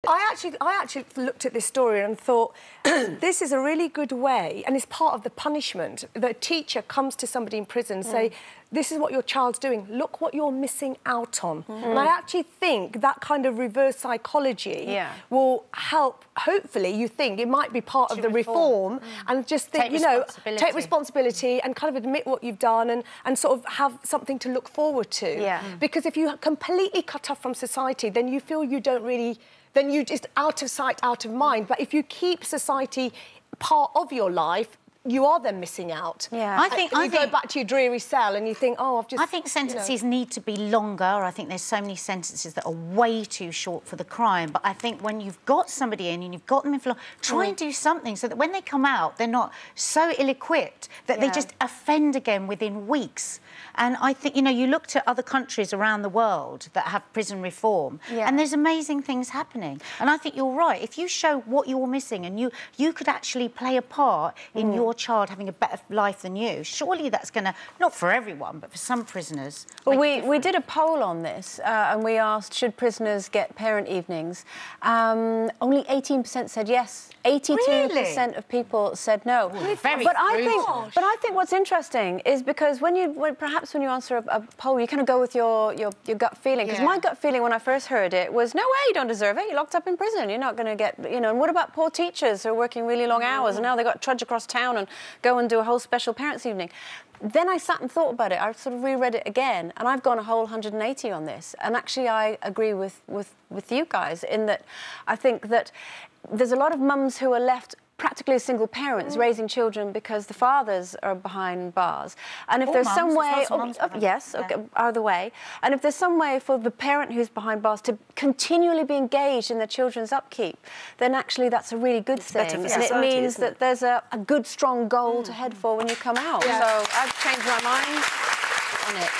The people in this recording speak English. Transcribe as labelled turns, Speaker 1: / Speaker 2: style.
Speaker 1: I actually looked at this story and thought, this is a really good way, and it's part of the punishment. The teacher comes to somebody in prison and say, this is what your child's doing, look what you're missing out on. And I actually think that kind of reverse psychology will help, hopefully, you think, it might be part of the reform, and just think, you know, take responsibility and kind of admit what you've done and sort of have something to look forward to. Because if you completely cut off from society, then you feel you don't really... then you just out of sight, out of mind. But if you keep society part of your life, you are then missing out. I think you go back to your dreary cell and you think, oh, I've just...
Speaker 2: I think sentences need to be longer. I think there's so many sentences that are way too short for the crime. But I think when you've got somebody in and you've got them in for long, try and do something so that when they come out, they're not so ill-equipped that they just offend again within weeks. And I think, you know, you look to other countries around the world that have prison reform, and there's amazing things happening. And I think you're right. If you show what you're missing and you could actually play a part in your child having a better life than you, surely that's going to, not for everyone, but for some prisoners.
Speaker 3: Well, we did a poll on this and we asked, should prisoners get parent evenings? Only 18% said yes. 82% of people said no. But I think what's interesting is because perhaps when you answer a poll, you kind of go with your gut feeling. Because my gut feeling when I first heard it was, no way, you don't deserve it. You're locked up in prison. You're not going to get, you know. And what about poor teachers who are working really long hours and now they've got to trudge across town and go and do a whole special parents' evening? Then I sat and thought about it. I sort of reread it again, and I've gone a whole 180 on this. And actually, I agree with you guys in that I think that there's a lot of mums who are left practically as single parents raising children because the fathers are behind bars. And if there's some way... either way. And if there's some way for the parent who's behind bars to continually be engaged in their children's upkeep, then actually that's a really good thing. And it means that there's a good, strong goal to head for when you come out. So I've changed my mind on it.